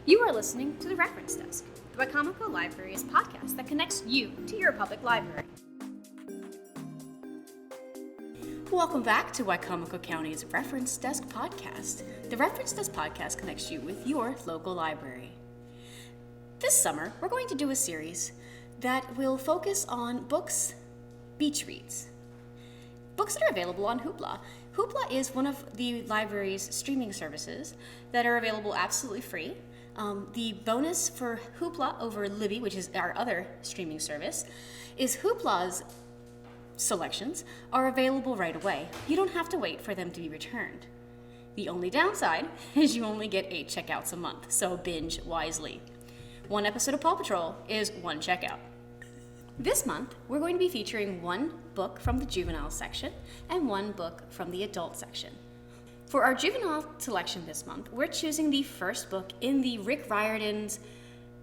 You are listening to The Reference Desk, the Wicomico Libraries podcast that connects you to your public library. Welcome back to Wicomico County's Reference Desk podcast. The Reference Desk podcast connects you with your local library. This summer, we're going to do a series that will focus on books, beach reads. Books that are available on Hoopla. Hoopla is one of the library's streaming services that are available absolutely free. The bonus for Hoopla over Libby, which is our other streaming service, is Hoopla's selections are available right away. You don't have to wait for them to be returned. The only downside is you only get 8 checkouts a month, so binge wisely. One episode of Paw Patrol is 1 checkout. This month, we're going to be featuring 1 book from the juvenile section and 1 book from the adult section. For our juvenile selection this month, we're choosing the first book in the Rick Riordan's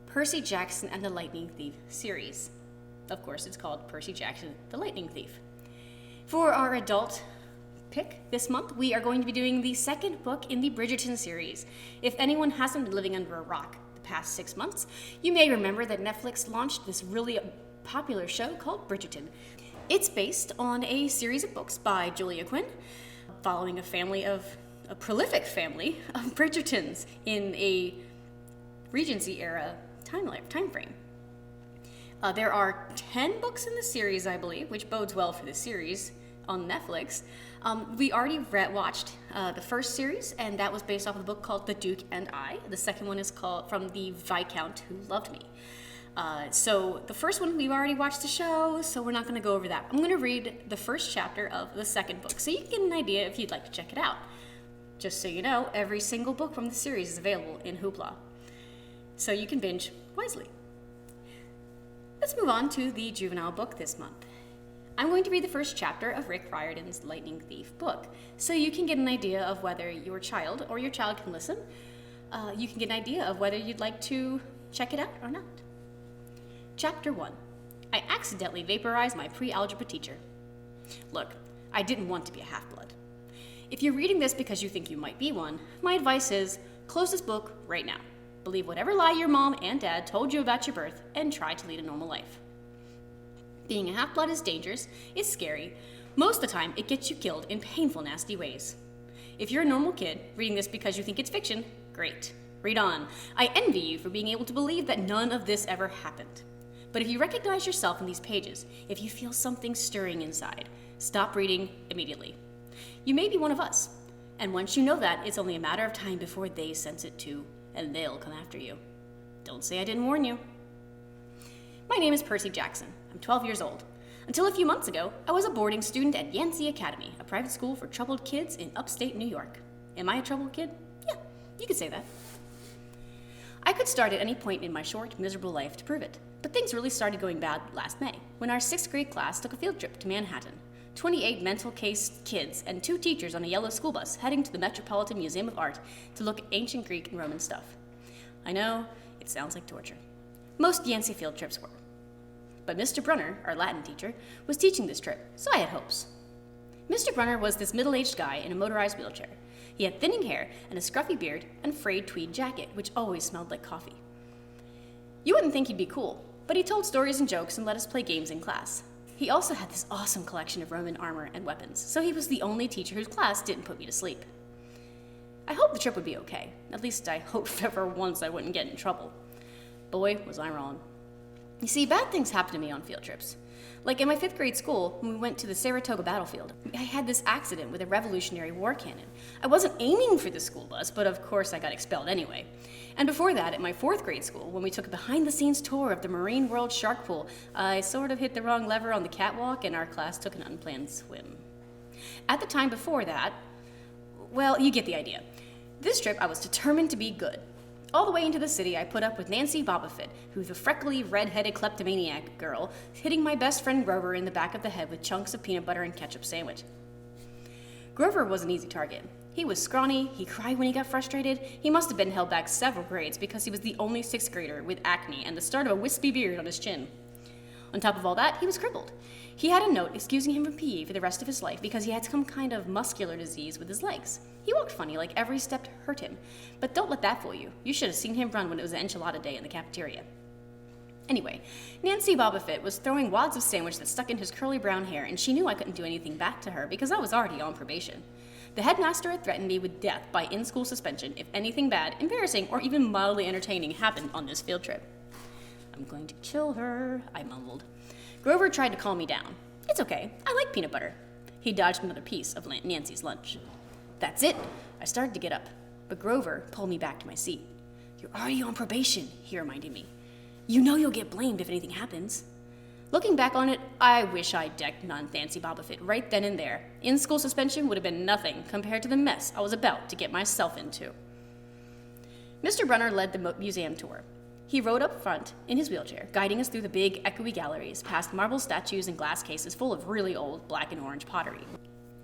Percy Jackson and the Lightning Thief series. Of course, it's called Percy Jackson, the Lightning Thief. For our adult pick this month, we are going to be doing the second book in the Bridgerton series. If anyone hasn't been living under a rock the past 6 months, you may remember that Netflix launched this really popular show called Bridgerton. It's based on a series of books by Julia Quinn, following a prolific family of Bridgertons in a Regency era time frame. There are 10 books in the series, I believe, which bodes well for the series on Netflix. We already watched the first series, and that was based off of a book called The Duke and I. The second one is called from the Viscount Who Loved Me. So the first one, we've already watched the show, so we're not going to go over that. I'm going to read the first chapter of the second book, so you can get an idea if you'd like to check it out. Just so you know, every single book from the series is available in Hoopla, so you can binge wisely. Let's move on to the juvenile book this month. I'm going to read the first chapter of Rick Riordan's Lightning Thief book, so you can get an idea of whether your child or your child can listen. You can get an idea of whether you'd like to check it out or not. Chapter 1. I accidentally vaporized my pre-algebra teacher. Look, I didn't want to be a half-blood. If you're reading this because you think you might be one, my advice is close this book right now. Believe whatever lie your mom and dad told you about your birth and try to lead a normal life. Being a half-blood is dangerous, it's scary. Most of the time, it gets you killed in painful, nasty ways. If you're a normal kid reading this because you think it's fiction, great. Read on. I envy you for being able to believe that none of this ever happened. But if you recognize yourself in these pages, if you feel something stirring inside, stop reading immediately. You may be one of us, and once you know that, it's only a matter of time before they sense it too, and they'll come after you. Don't say I didn't warn you. My name is Percy Jackson. I'm 12 years old. Until a few months ago, I was a boarding student at Yancey Academy, a private school for troubled kids in upstate New York. Am I a troubled kid? Yeah, you could say that. I could start at any point in my short, miserable life to prove it. But things really started going bad last May, when our 6th grade class took a field trip to Manhattan. 28 mental case kids and 2 teachers on a yellow school bus heading to the Metropolitan Museum of Art to look at ancient Greek and Roman stuff. I know, it sounds like torture. Most Yancey field trips were. But Mr. Brunner, our Latin teacher, was teaching this trip, so I had hopes. Mr. Brunner was this middle-aged guy in a motorized wheelchair. He had thinning hair and a scruffy beard and a frayed tweed jacket, which always smelled like coffee. You wouldn't think he'd be cool, but he told stories and jokes and let us play games in class. He also had this awesome collection of Roman armor and weapons, so he was the only teacher whose class didn't put me to sleep. I hoped the trip would be okay. At least I hoped for once I wouldn't get in trouble. Boy, was I wrong. You see, bad things happen to me on field trips. Like in my 5th grade school, when we went to the Saratoga battlefield, I had this accident with a Revolutionary War cannon. I wasn't aiming for the school bus, but of course I got expelled anyway. And before that, at my 4th grade school, when we took a behind-the-scenes tour of the Marine World Shark Pool, I sort of hit the wrong lever on the catwalk and our class took an unplanned swim. At the time before that, well, you get the idea. This trip, I was determined to be good. All the way into the city, I put up with Nancy Bobofit, who's a freckly, red-headed kleptomaniac girl, hitting my best friend Grover in the back of the head with chunks of peanut butter and ketchup sandwich. Grover was an easy target. He was scrawny, he cried when he got frustrated, he must have been held back several grades because he was the only 6th grader with acne and the start of a wispy beard on his chin. On top of all that, he was crippled. He had a note excusing him from PE for the rest of his life because he had some kind of muscular disease with his legs. He walked funny, like every step hurt him. But don't let that fool you. You should have seen him run when it was an enchilada day in the cafeteria. Anyway, Nancy Bobofit was throwing wads of sandwich that stuck in his curly brown hair, and she knew I couldn't do anything back to her because I was already on probation. The headmaster had threatened me with death by in-school suspension if anything bad, embarrassing, or even mildly entertaining happened on this field trip. I'm going to kill her, I mumbled. Grover tried to calm me down. It's okay, I like peanut butter. He dodged another piece of Nancy's lunch. That's it. I started to get up, but Grover pulled me back to my seat. You're already on probation, he reminded me. You know you'll get blamed if anything happens. Looking back on it, I wish I'd decked Nancy Bobofit right then and there. In-school suspension would have been nothing compared to the mess I was about to get myself into. Mr. Brunner led the museum tour. He rode up front in his wheelchair, guiding us through the big, echoey galleries, past marble statues and glass cases full of really old black and orange pottery.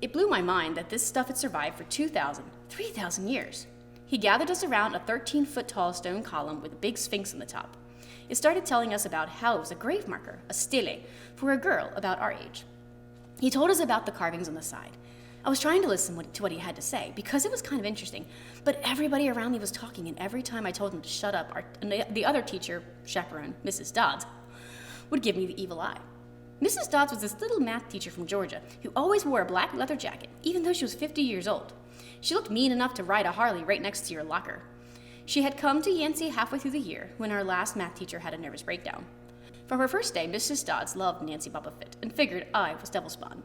It blew my mind that this stuff had survived for 2,000, 3,000 years. He gathered us around a 13-foot-tall stone column with a big sphinx on the top. It started telling us about how it was a grave marker, a stele, for a girl about our age. He told us about the carvings on the side. I was trying to listen to what he had to say because it was kind of interesting, but everybody around me was talking, and every time I told him to shut up, the other teacher, chaperone, Mrs. Dodds, would give me the evil eye. Mrs. Dodds was this little math teacher from Georgia who always wore a black leather jacket, even though she was 50 years old. She looked mean enough to ride a Harley right next to your locker. She had come to Yancey halfway through the year when our last math teacher had a nervous breakdown. From her first day, Mrs. Dodds loved Nancy Bobofit and figured I was devil spawn.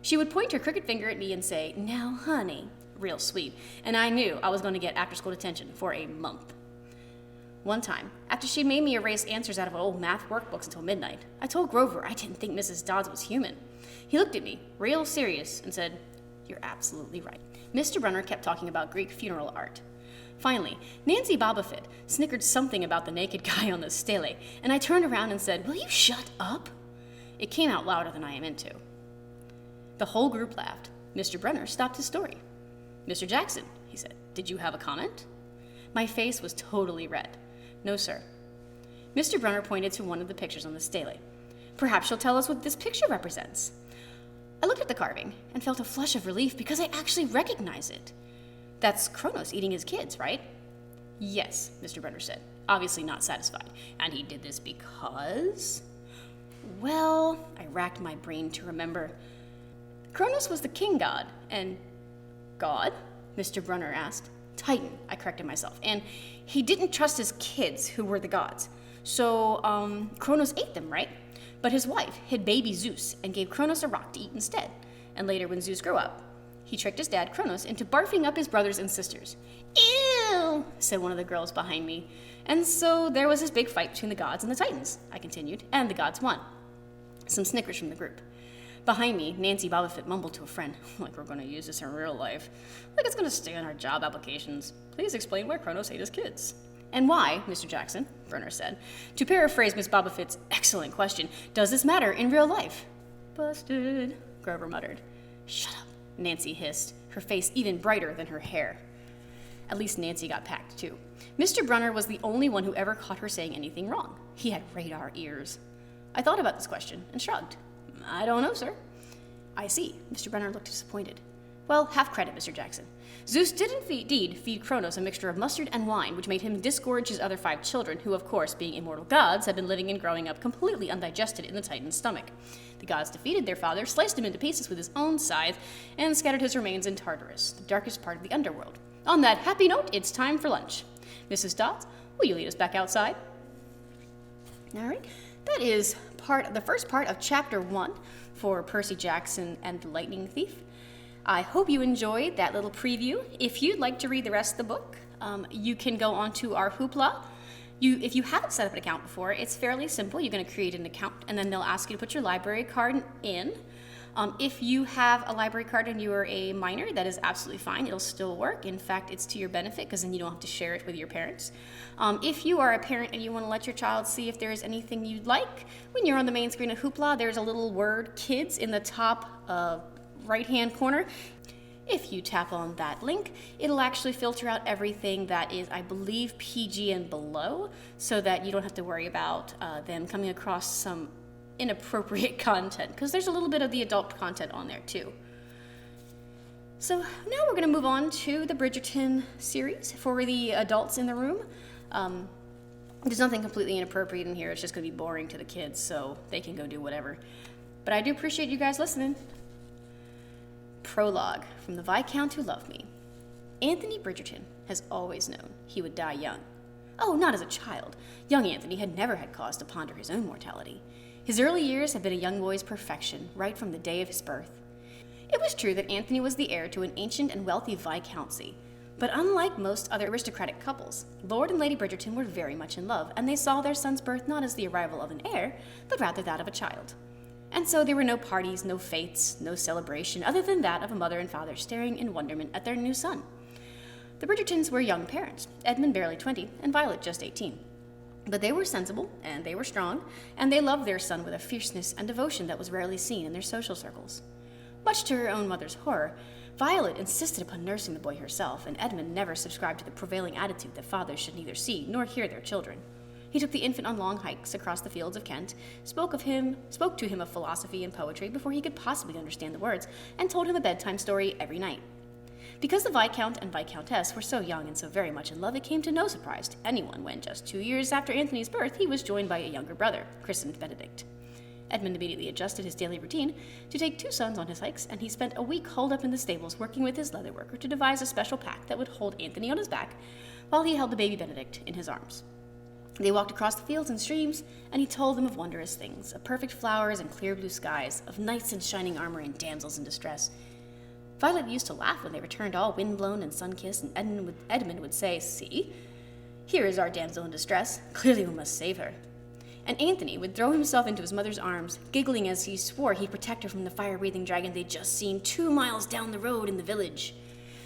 She would point her crooked finger at me and say, "Now, honey," real sweet, and I knew I was going to get after-school detention for a month. One time, after she made me erase answers out of old math workbooks until midnight, I told Grover I didn't think Mrs. Dodds was human. He looked at me, real serious, and said, "You're absolutely right." Mr. Brunner kept talking about Greek funeral art. Finally, Nancy Bobofit snickered something about the naked guy on the stele, and I turned around and said, "Will you shut up?" It came out louder than I am into. The whole group laughed. Mr. Brunner stopped his story. "Mr. Jackson," he said, "did you have a comment?" My face was totally red. "No, sir." Mr. Brunner pointed to one of the pictures on the stele. "Perhaps you'll tell us what this picture represents." I looked at the carving and felt a flush of relief because I actually recognized it. "That's Kronos eating his kids, right?" "Yes," Mr. Brunner said, obviously not satisfied. "And he did this because?" Well, I racked my brain to remember. Kronos was the king god, and God? Mr. Brunner asked. Titan, I corrected myself, and he didn't trust his kids, who were the gods. So, Kronos ate them, right? But his wife hid baby Zeus and gave Kronos a rock to eat instead. And later, when Zeus grew up, he tricked his dad, Kronos, into barfing up his brothers and sisters. "Ew," said one of the girls behind me. And so there was this big fight between the gods and the Titans, I continued, and the gods won. Some snickers from the group. Behind me, Nancy Bobofit mumbled to a friend, "Like we're going to use this in real life. Like it's going to stay on our job applications. Please explain why Kronos ate his kids." "And why, Mr. Jackson," Brunner said, "to paraphrase Miss Bobofit's excellent question, does this matter in real life?" "Busted," Grover muttered. "Shut up," Nancy hissed, her face even brighter than her hair. At least Nancy got packed, too. Mr. Brunner was the only one who ever caught her saying anything wrong. He had radar ears. I thought about this question and shrugged. "I don't know, sir." "I see." Mr. Brunner looked disappointed. "Well, half credit, Mr. Jackson. Zeus did indeed feed Kronos a mixture of mustard and wine, which made him disgorge his other 5 children, who, of course, being immortal gods, had been living and growing up completely undigested in the Titan's stomach. The gods defeated their father, sliced him into pieces with his own scythe, and scattered his remains in Tartarus, the darkest part of the underworld. On that happy note, it's time for lunch. Mrs. Dodds, will you lead us back outside?" All right, that is the first part of Chapter 1 for Percy Jackson and the Lightning Thief. I hope you enjoyed that little preview. If you'd like to read the rest of the book, you can go onto our Hoopla. If you haven't set up an account before, it's fairly simple. You're going to create an account, and then they'll ask you to put your library card in. If you have a library card and you are a minor, that is absolutely fine. It'll still work. In fact, it's to your benefit because then you don't have to share it with your parents. If you are a parent and you want to let your child see if there's anything you'd like, when you're on the main screen of Hoopla, there's a little word "Kids" in the top right-hand corner. If you tap on that link, it'll actually filter out everything that is, I believe, PG and below, so that you don't have to worry about them coming across some inappropriate content, because there's a little bit of the adult content on there too. So now we're going to move on to the Bridgerton series for the adults in the room. There's nothing completely inappropriate in here. It's just going to be boring to the kids, so they can go do whatever. But I do appreciate you guys listening. Prologue from the Viscount Who Loved Me. Anthony Bridgerton has always known he would die young. Oh, not as a child. Young Anthony had never had cause to ponder his own mortality. His early years had been a young boy's perfection, right from the day of his birth. It was true that Anthony was the heir to an ancient and wealthy viscountcy, but unlike most other aristocratic couples, Lord and Lady Bridgerton were very much in love, and they saw their son's birth not as the arrival of an heir, but rather that of a child. And so there were no parties, no fetes, no celebration, other than that of a mother and father staring in wonderment at their new son. The Bridgertons were young parents, Edmund barely 20, and Violet just 18. But they were sensible, and they were strong, and they loved their son with a fierceness and devotion that was rarely seen in their social circles. Much to her own mother's horror, Violet insisted upon nursing the boy herself, and Edmund never subscribed to the prevailing attitude that fathers should neither see nor hear their children. He took the infant on long hikes across the fields of Kent, spoke to him of philosophy and poetry before he could possibly understand the words, and told him a bedtime story every night. Because the Viscount and Viscountess were so young and so very much in love, it came to no surprise to anyone when, just 2 years after Anthony's birth, he was joined by a younger brother, christened Benedict. Edmund immediately adjusted his daily routine to take 2 sons on his hikes, and he spent a week holed up in the stables working with his leatherworker to devise a special pack that would hold Anthony on his back while he held the baby Benedict in his arms. They walked across the fields and streams, and he told them of wondrous things, of perfect flowers and clear blue skies, of knights in shining armor and damsels in distress. Violet used to laugh when they returned all wind-blown and sun-kissed, and Edmund would say, "See, here is our damsel in distress. Clearly we must save her." And Anthony would throw himself into his mother's arms, giggling as he swore he'd protect her from the fire-breathing dragon they'd just seen 2 miles down the road in the village.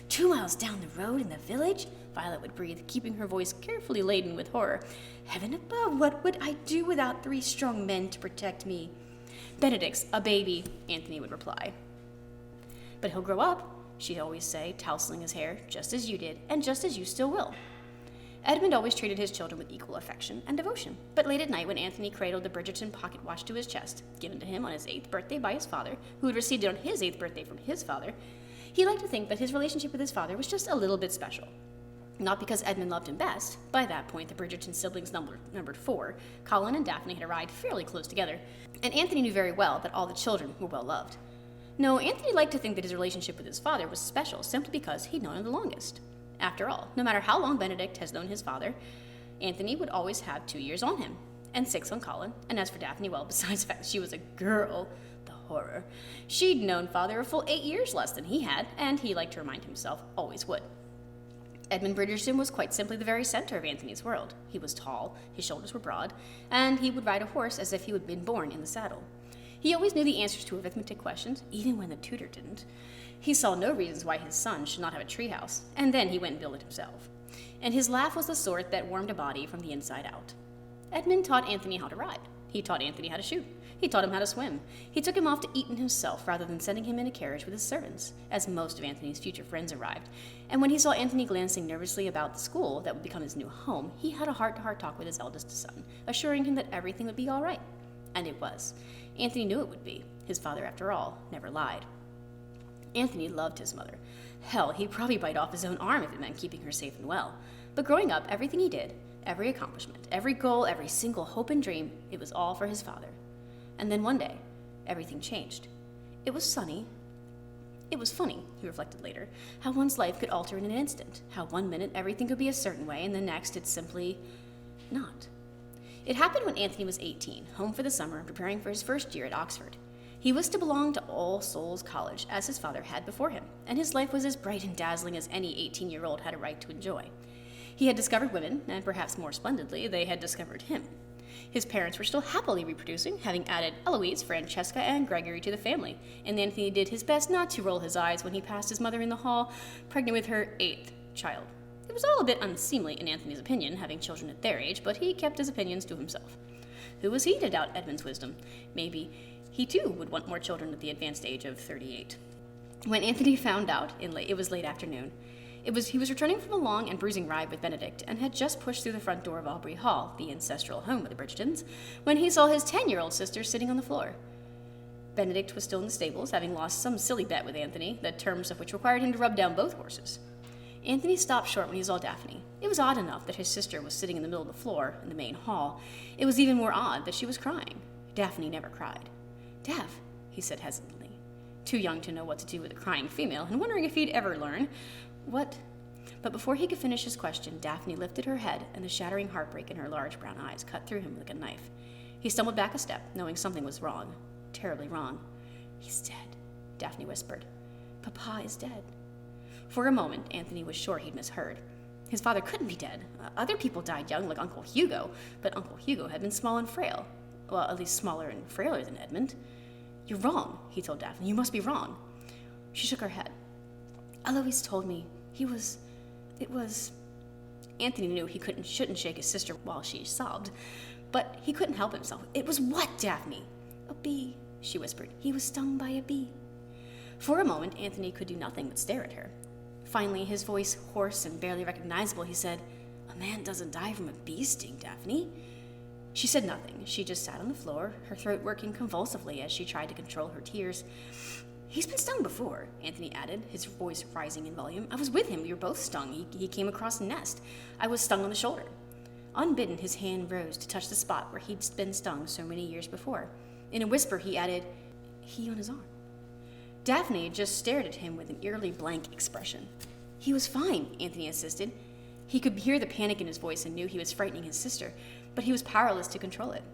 2 miles down the road in the village? Violet would breathe, keeping her voice carefully laden with horror. Heaven above, what would I do without 3 strong men to protect me? Benedict's a baby, Anthony would reply. But he'll grow up, she'd always say, tousling his hair, just as you did, and just as you still will. Edmund always treated his children with equal affection and devotion, but late at night when Anthony cradled the Bridgerton pocket watch to his chest, given to him on his 8th birthday by his father, who had received it on his 8th birthday from his father, he liked to think that his relationship with his father was just a little bit special. Not because Edmund loved him best. By that point, the Bridgerton siblings numbered 4. Colin and Daphne had arrived fairly close together, and Anthony knew very well that all the children were well loved. No, Anthony liked to think that his relationship with his father was special simply because he'd known him the longest. After all, no matter how long Benedict has known his father, Anthony would always have 2 years on him, and 6 on Colin. And as for Daphne, well, besides the fact that she was a girl, the horror, she'd known father a full 8 years less than he had, and he liked to remind himself always would. Edmund Bridgerton was quite simply the very center of Anthony's world. He was tall, his shoulders were broad, and he would ride a horse as if he had been born in the saddle. He always knew the answers to arithmetic questions, even when the tutor didn't. He saw no reasons why his son should not have a treehouse, and then he went and built it himself. And his laugh was the sort that warmed a body from the inside out. Edmund taught Anthony how to ride. He taught Anthony how to shoot. He taught him how to swim. He took him off to Eton himself rather than sending him in a carriage with his servants, as most of Anthony's future friends arrived. And when he saw Anthony glancing nervously about the school that would become his new home, he had a heart-to-heart talk with his eldest son, assuring him that everything would be all right. And it was. Anthony knew it would be. His father, after all, never lied. Anthony loved his mother. Hell, he'd probably bite off his own arm if it meant keeping her safe and well. But growing up, everything he did, every accomplishment, every goal, every single hope and dream, it was all for his father. And then one day, everything changed. It was funny, he reflected later, how one's life could alter in an instant, how one minute everything could be a certain way, and the next it's simply not. It happened when Anthony was 18, home for the summer and preparing for his first year at Oxford. He was to belong to All Souls College, as his father had before him, and his life was as bright and dazzling as any 18-year-old had a right to enjoy. He had discovered women, and perhaps more splendidly, they had discovered him. His parents were still happily reproducing, having added Eloise, Francesca, and Gregory to the family, and Anthony did his best not to roll his eyes when he passed his mother in the hall, pregnant with her 8th child. It was all a bit unseemly in Anthony's opinion, having children at their age, but he kept his opinions to himself. Who was he to doubt Edmund's wisdom? Maybe he too would want more children at the advanced age of 38. When Anthony found out, it was late afternoon, He was returning from a long and bruising ride with Benedict and had just pushed through the front door of Aubrey Hall, the ancestral home of the Bridgertons, when he saw his 10-year-old sister sitting on the floor. Benedict was still in the stables, having lost some silly bet with Anthony, the terms of which required him to rub down both horses. Anthony stopped short when he saw Daphne. It was odd enough that his sister was sitting in the middle of the floor in the main hall. It was even more odd that she was crying. Daphne never cried. "Dav," he said hesitantly, too young to know what to do with a crying female, and wondering if he'd ever learn. "What?" But before he could finish his question, Daphne lifted her head, and the shattering heartbreak in her large brown eyes cut through him like a knife. He stumbled back a step, knowing something was wrong. Terribly wrong. "He's dead," Daphne whispered. "Papa is dead." For a moment, Anthony was sure he'd misheard. His father couldn't be dead. Other people died young, like Uncle Hugo, but Uncle Hugo had been small and frail. Well, at least smaller and frailer than Edmund. "You're wrong," he told Daphne. "You must be wrong." She shook her head. "Eloise told me it was... Anthony knew he shouldn't shake his sister while she sobbed, but he couldn't help himself. "It was what, Daphne?" "A bee," she whispered. "He was stung by a bee." For a moment, Anthony could do nothing but stare at her. Finally, his voice hoarse and barely recognizable, he said, "A man doesn't die from a bee sting, Daphne." She said nothing. She just sat on the floor, her throat working convulsively as she tried to control her tears. "He's been stung before," Anthony added, his voice rising in volume. "I was with him. We were both stung. He came across a nest. I was stung on the shoulder." Unbidden, his hand rose to touch the spot where he'd been stung so many years before. In a whisper, he added, "He on his arm." Daphne just stared at him with an eerily blank expression. "He was fine," Anthony insisted. He could hear the panic in his voice and knew he was frightening his sister, but he was powerless to control it.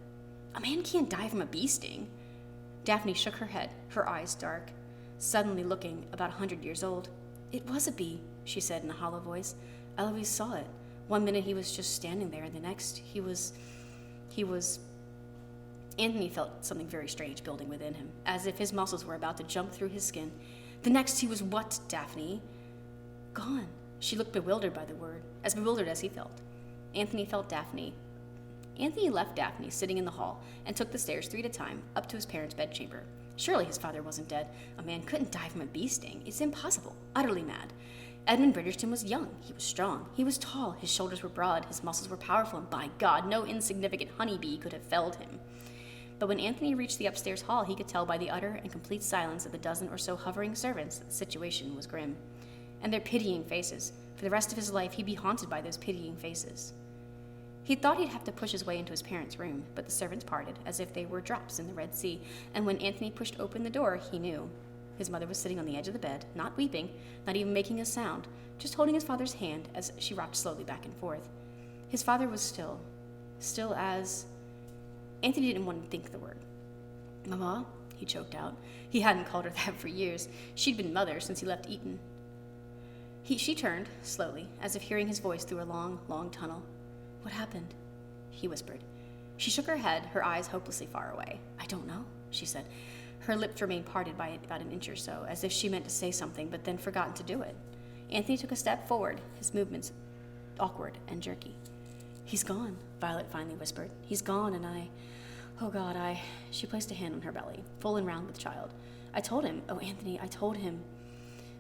"A man can't die from a bee sting." Daphne shook her head, her eyes dark, suddenly looking about 100 years old. "It was a bee," she said in a hollow voice. "Eloise saw it. One minute he was just standing there, and the next he was... Anthony felt something very strange building within him, as if his muscles were about to jump through his skin. "The next he was what, Daphne?" "Gone." She looked bewildered by the word, as bewildered as he felt. Anthony left Daphne sitting in the hall and took the stairs 3 at a time up to his parents' bedchamber. Surely his father wasn't dead. A man couldn't die from a bee sting. It's impossible. Utterly mad. Edmund Bridgerton was young. He was strong. He was tall. His shoulders were broad. His muscles were powerful. And by God, no insignificant honeybee could have felled him. But when Anthony reached the upstairs hall, he could tell by the utter and complete silence of the dozen or so hovering servants that the situation was grim. And their pitying faces. For the rest of his life, he'd be haunted by those pitying faces. He thought he'd have to push his way into his parents' room, but the servants parted, as if they were drops in the Red Sea, and when Anthony pushed open the door, he knew. His mother was sitting on the edge of the bed, not weeping, not even making a sound, just holding his father's hand as she rocked slowly back and forth. His father was still as... Anthony didn't want to think the word. "Mama?" he choked out. He hadn't called her that for years. She'd been mother since he left Eton. She turned, slowly, as if hearing his voice through a long, long tunnel. "What happened?" he whispered. She shook her head, her eyes hopelessly far away. "I don't know," she said. Her lips remained parted by about an inch or so, as if she meant to say something, but then forgotten to do it. Anthony took a step forward, his movements awkward and jerky. "He's gone," Violet finally whispered. "He's gone, and oh God, She placed a hand on her belly, full and round with child. "I told him. Oh, Anthony, I told him."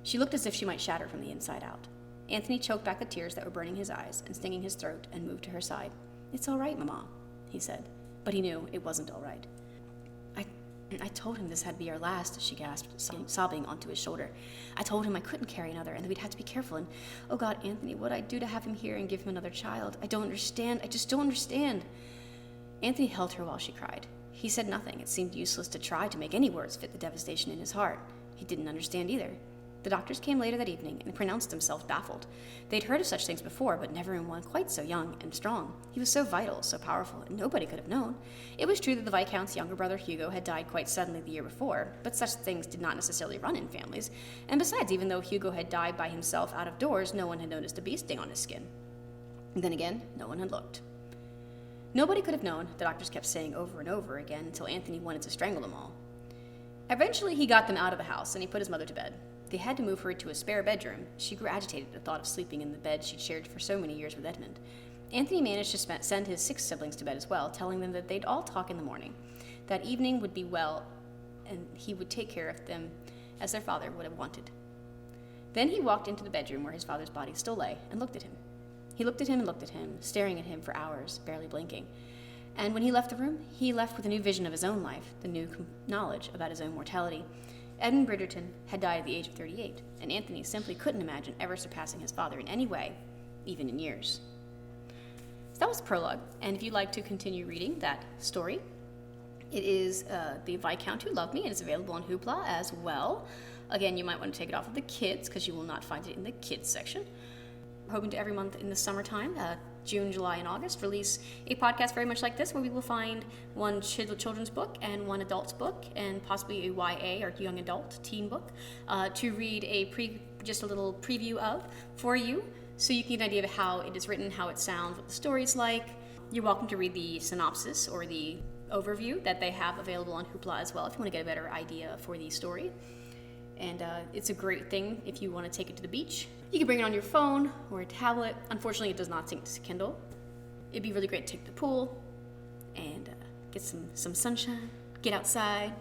She looked as if she might shatter from the inside out. Anthony choked back the tears that were burning his eyes and stinging his throat and moved to her side. "It's all right, Mama," he said, but he knew it wasn't all right. I told him this had to be our last," she gasped, sobbing onto his shoulder. "I told him I couldn't carry another and that we'd have to be careful, and, oh God, Anthony, what'd I do to have him here and give him another child? I don't understand. I just don't understand." Anthony held her while she cried. He said nothing. It seemed useless to try to make any words fit the devastation in his heart. He didn't understand either. The doctors came later that evening and pronounced themselves baffled. They'd heard of such things before, but never in one quite so young and strong. He was so vital, so powerful, and nobody could have known. It was true that the Viscount's younger brother Hugo had died quite suddenly the year before, but such things did not necessarily run in families. And besides, even though Hugo had died by himself out of doors, no one had noticed a bee sting on his skin. And then again, no one had looked. Nobody could have known, the doctors kept saying over and over again, until Anthony wanted to strangle them all. Eventually, he got them out of the house, and he put his mother to bed. They had to move her to a spare bedroom. She grew agitated at the thought of sleeping in the bed she'd shared for so many years with Edmund. Anthony managed to send his 6 siblings to bed as well, telling them that they'd all talk in the morning. That evening would be well, and he would take care of them as their father would have wanted. Then he walked into the bedroom where his father's body still lay and looked at him. He looked at him and looked at him, staring at him for hours, barely blinking. And when he left the room, he left with a new vision of his own life, the new knowledge about his own mortality. Edmund Bridgerton had died at the age of 38, and Anthony simply couldn't imagine ever surpassing his father in any way, even in years. So that was the prologue, and if you'd like to continue reading that story, it is the Viscount Who Loved Me, and it's available on Hoopla as well. Again, you might want to take it off of the kids, because you will not find it in the kids section. We're hoping to every month in the summertime, June, July, and August, release a podcast very much like this, where we will find one children's book and one adult's book, and possibly a YA or young adult teen book, to read just a little preview of for you, so you can get an idea of how it is written, how it sounds, what the story's like. You're welcome to read the synopsis or the overview that they have available on Hoopla as well, if you want to get a better idea for the story. And it's a great thing if you want to take it to the beach. You can bring it on your phone or a tablet. Unfortunately, it does not sync to Kindle. It'd be really great to take to the pool and get some sunshine, get outside,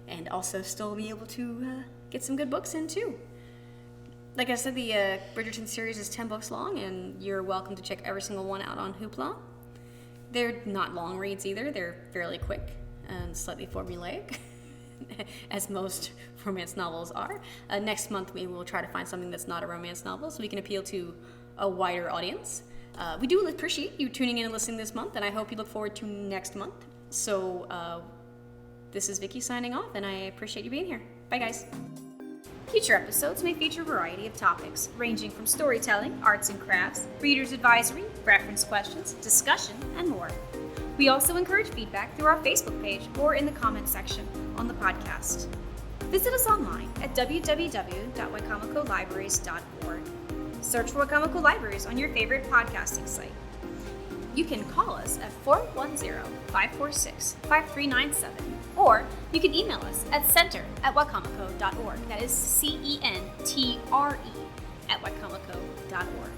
and also still be able to get some good books in too. Like I said, the Bridgerton series is 10 books long, and you're welcome to check every single one out on Hoopla. They're not long reads either. They're fairly quick and slightly formulaic, as most romance novels are. Next month, we will try to find something that's not a romance novel, so we can appeal to a wider audience. We do appreciate you tuning in and listening this month, and I hope you look forward to next month. So this is Vicky signing off, and I appreciate you being here. Bye, guys. Future episodes may feature a variety of topics, ranging from storytelling, arts and crafts, reader's advisory, reference questions, discussion, and more. We also encourage feedback through our Facebook page or in the comments section on the podcast. Visit us online at www.wicomicolibraries.org. Search for Wicomico Libraries on your favorite podcasting site. You can call us at 410-546-5397, or you can email us at center@wicomico.org. That is CENTRE @wicomico.org.